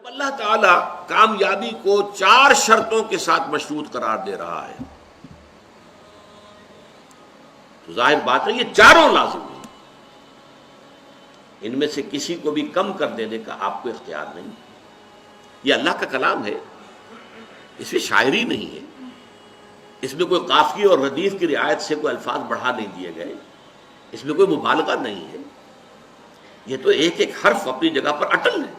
جب اللہ تعالیٰ کامیابی کو 4 شرطوں کے ساتھ مشروط قرار دے رہا ہے تو ظاہر بات ہے یہ چاروں لازم ہیں، ان میں سے کسی کو بھی کم کر دینے کا آپ کو اختیار نہیں۔ یہ اللہ کا کلام ہے، اس میں شاعری نہیں ہے، اس میں کوئی قافیے اور ردیف کی رعایت سے کوئی الفاظ بڑھا نہیں دیے گئے، اس میں کوئی مبالغہ نہیں ہے، یہ تو ایک ایک حرف اپنی جگہ پر اٹل ہے۔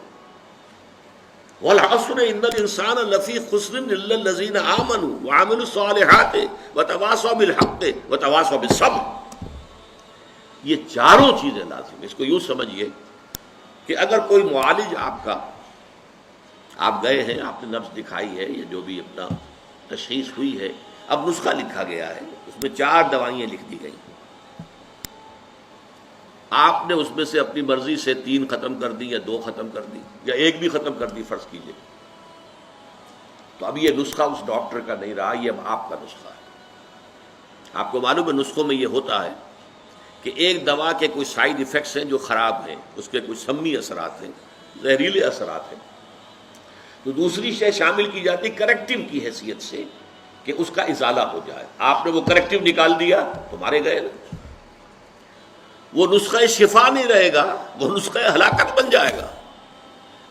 وَالْعَصْرِ إِنَّ الْإِنسَانَ لَفِي خُسْرٍ إِلَّا الَّذِينَ آمَنُوا وَعَمِلُوا الصَّالِحَاتِ وَتَوَاصَوْا بِالْحَقِّ وَتَوَاصَوْا بِالصَّبْرِ، یہ چاروں چیزیں لازم ہیں۔ اس کو یوں سمجھیے کہ اگر کوئی معالج آپ گئے ہیں، آپ نے نبض دکھائی ہے یا جو بھی اپنا تشخیص ہوئی ہے، اب نسخہ لکھا گیا ہے، اس میں 4 دوائیں لکھ دی گئی، آپ نے اس میں سے اپنی مرضی سے 3 ختم کر دی یا 2 ختم کر دی یا 1 بھی ختم کر دی فرض کیجئے، تو اب یہ نسخہ اس ڈاکٹر کا نہیں رہا، یہ اب آپ کا نسخہ ہے۔ آپ کو معلوم ہے نسخوں میں یہ ہوتا ہے کہ ایک دوا کے کوئی سائیڈ ایفیکٹس ہیں جو خراب ہیں، اس کے کچھ سمی اثرات ہیں، زہریلے اثرات ہیں، تو دوسری شے شامل کی جاتی کریکٹیو کی حیثیت سے کہ اس کا ازالہ ہو جائے۔ آپ نے وہ کریکٹیو نکال دیا تو مارے گئے نا، وہ نسخہ شفا نہیں رہے گا، وہ نسخہ ہلاکت بن جائے گا۔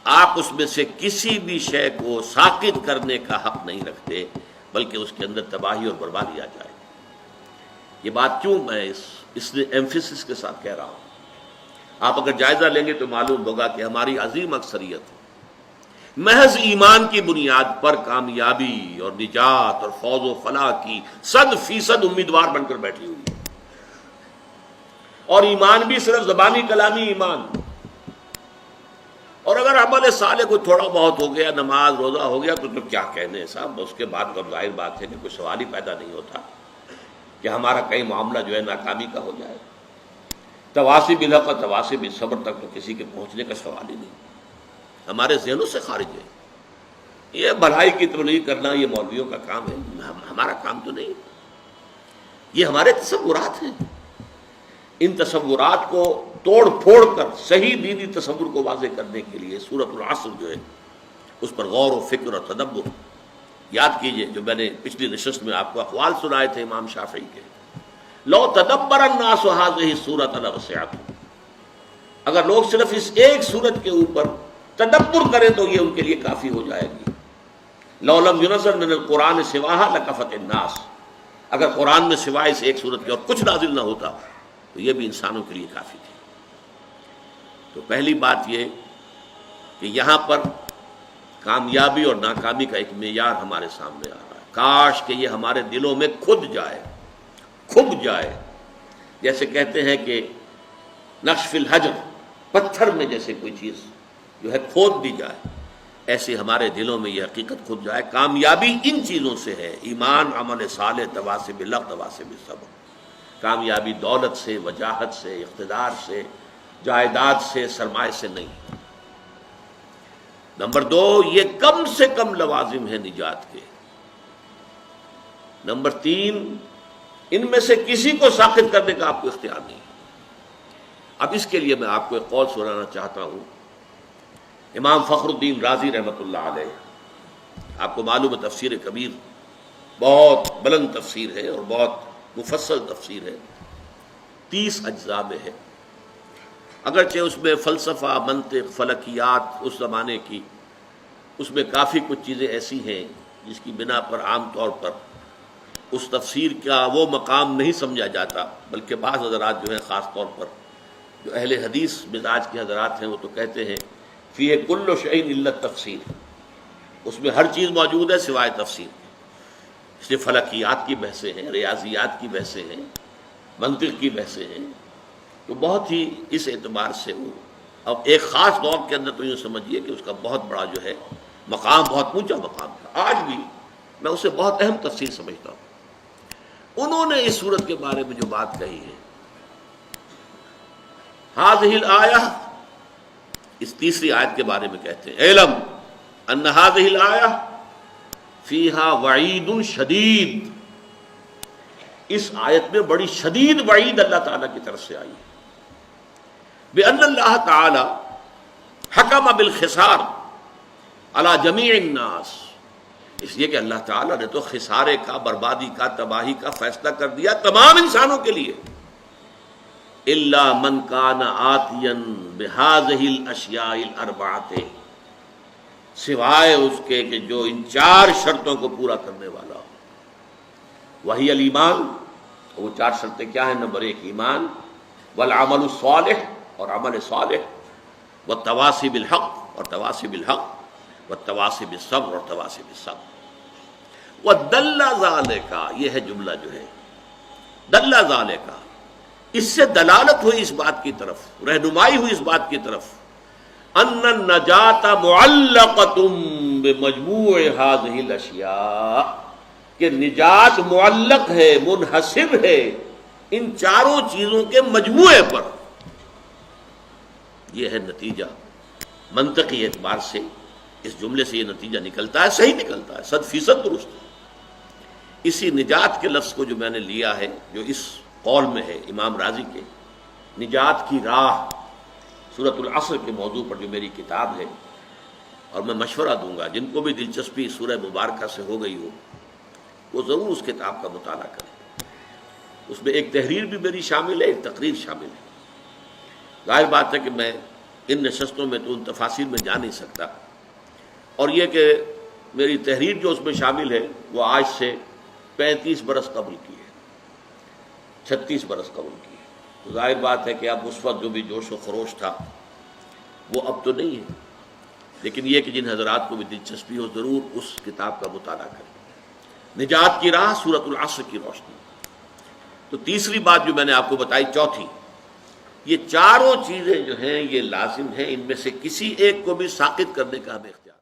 آپ اس میں سے کسی بھی شے کو ساقط کرنے کا حق نہیں رکھتے، بلکہ اس کے اندر تباہی اور بربادی آ جائے گی۔ یہ بات کیوں میں اس ایمفیسس کے ساتھ کہہ رہا ہوں، آپ اگر جائزہ لیں گے تو معلوم ہوگا کہ ہماری عظیم اکثریت محض ایمان کی بنیاد پر کامیابی اور نجات اور فوز و فلاح کی 100% امیدوار بن کر بیٹھی ہوئی ہے، اور ایمان بھی صرف زبانی کلامی ایمان، اور اگر عمل صالح کو تھوڑا بہت ہو گیا، نماز روزہ ہو گیا تو کیا کہنے صاحب، اس کے بعد تو ظاہر بات ہے کہ کوئی سوال ہی پیدا نہیں ہوتا کہ ہمارا کئی معاملہ جو ہے ناکامی کا ہو جائے۔ تواصی بالحق اور تواصی بالصبر تک تو کسی کے پہنچنے کا سوال ہی نہیں، ہمارے ذہنوں سے خارج ہے۔ یہ بھلائی کی تبلیغ کرنا یہ مولویوں کا کام ہے، ہمارا کام تو نہیں، یہ ہمارے تصورات ہیں۔ ان تصورات کو توڑ پھوڑ کر صحیح دینی تصور کو واضح کرنے کے لیے سورۃ العصر جو ہے اس پر غور و فکر اور تدبر، یاد کیجئے جو میں نے پچھلی نشست میں آپ کو اقوال سنائے تھے امام شافعی کے، لو تدبر الناس هذه السورۃ لوسعت، اگر لوگ صرف اس ایک سورت کے اوپر تدبر کریں تو یہ ان کے لیے کافی ہو جائے گی۔ لو لم ينزل من القرآن سواها لکفت الناس، اگر قرآن میں سوائے اس ایک سورت کے اور کچھ نازل نہ ہوتا تو یہ بھی انسانوں کے لیے کافی تھی۔ تو پہلی بات یہ کہ یہاں پر کامیابی اور ناکامی کا ایک معیار ہمارے سامنے آ رہا ہے، کاش کہ یہ ہمارے دلوں میں کھب جائے، جیسے کہتے ہیں کہ نقش فی الحجر، پتھر میں جیسے کوئی چیز جو ہے کھود دی جائے، ایسے ہمارے دلوں میں یہ حقیقت کھد جائے۔ کامیابی ان چیزوں سے ہے، ایمان، عمل صالح، تواصی بالحق، تواصی بالصبر۔ کامیابی دولت سے، وجاہت سے، اقتدار سے، جائیداد سے، سرمایہ سے نہیں۔ نمبر 2، یہ کم سے کم لوازم ہے نجات کے۔ نمبر 3، ان میں سے کسی کو ساقط کرنے کا آپ کو اختیار نہیں۔ اب اس کے لیے میں آپ کو ایک قول سنانا چاہتا ہوں، امام فخر الدین رازی رحمۃ اللہ علیہ، آپ کو معلوم ہے تفسیر کبیر بہت بلند تفسیر ہے اور بہت مفصل تفسیر ہے، 30 اجزاء میں ہے، اگرچہ اس میں فلسفہ، منطق، فلکیات اس زمانے کی، اس میں کافی کچھ چیزیں ایسی ہیں جس کی بنا پر عام طور پر اس تفسیر کا وہ مقام نہیں سمجھا جاتا، بلکہ بعض حضرات جو ہیں خاص طور پر جو اہل حدیث مزاج کے حضرات ہیں وہ تو کہتے ہیں فیہ کل شیء الا التفسیر، اس میں ہر چیز موجود ہے سوائے تفسیر کے۔ اس لیے فلکیات کی بحثیں ہیں، ریاضیات کی بحثیں ہیں، منطق کی بحثیں ہیں، تو بہت ہی اس اعتبار سے وہ اب ایک خاص دور کے اندر تو یوں سمجھیے کہ اس کا بہت بڑا جو ہے مقام، بہت اونچا مقام تھا، آج بھی میں اسے بہت اہم تفسیر سمجھتا ہوں۔ انہوں نے اس صورت کے بارے میں جو بات کہی ہے، هذه الآیہ، اس تیسری آیت کے بارے میں کہتے ہیں، علم ان هذه الآیہ فیها وعید شدید، اس آیت میں بڑی شدید وعید اللہ تعالیٰ کی طرف سے آئی ہے، بأن اللہ تعالی حکم بالخسار، علی جمیع الناس، اس لیے کہ اللہ تعالیٰ نے تو خسارے کا، بربادی کا، تباہی کا فیصلہ کر دیا تمام انسانوں کے لیے. الا من کان آتیا بہذہ الاشیاء الاربعۃ، سوائے اس کے کہ جو ان 4 شرطوں کو پورا کرنے والا ہو. وہی الایمان، وہ 4 شرطیں کیا ہیں؟ نمبر 1 ایمان، والعمل الصالح، اور عمل صالح، والتواصی بالحق، اور تواصی بالحق، والتواصی بالصبر، اور تواصی بالصبر. وَدَلَّ ذَلِكَ، یہ ہے جملہ جو ہے دَلَّ ذَلِكَ، اس سے دلالت ہوئی اس بات کی طرف، رہنمائی ہوئی اس بات کی طرف، ان النجاة معلقة بمجموع هذه الاشیاء، کہ نجات معلق ہے، منحصر ہے ان 4 چیزوں کے مجموعے پر. یہ ہے نتیجہ. منطقی اعتبار سے اس جملے سے یہ نتیجہ نکلتا ہے، صحیح نکلتا ہے، 100% درست ہے. اسی نجات کے لفظ کو جو میں نے لیا ہے، جو اس قول میں ہے امام راضی کے، نجات کی راہ، سورۃ العصر کے موضوع پر جو میری کتاب ہے، اور میں مشورہ دوں گا جن کو بھی دلچسپی سورہ مبارکہ سے ہو گئی ہو وہ ضرور اس کتاب کا مطالعہ کریں. اس میں ایک تحریر بھی میری شامل ہے، ایک تقریر شامل ہے. ظاہر بات ہے کہ میں ان نشستوں میں تو ان تفاصیل میں جا نہیں سکتا، اور یہ کہ میری تحریر جو اس میں شامل ہے وہ آج سے 35 برس قبل کی ہے، 36 برس قبل کی ہے. تو ظاہر بات ہے کہ اب اس وقت جو بھی جوش و خروش تھا وہ اب تو نہیں ہے، لیکن یہ کہ جن حضرات کو بھی دلچسپی ہو ضرور اس کتاب کا مطالعہ کریں. نجات کی راہ، سورۃ العصر کی روشنی. تو تیسری بات جو میں نے آپ کو بتائی، چوتھی، یہ 4 چیزیں جو ہیں یہ لازم ہیں، ان میں سے کسی ایک کو بھی ساقط کرنے کا ہمیں اختیار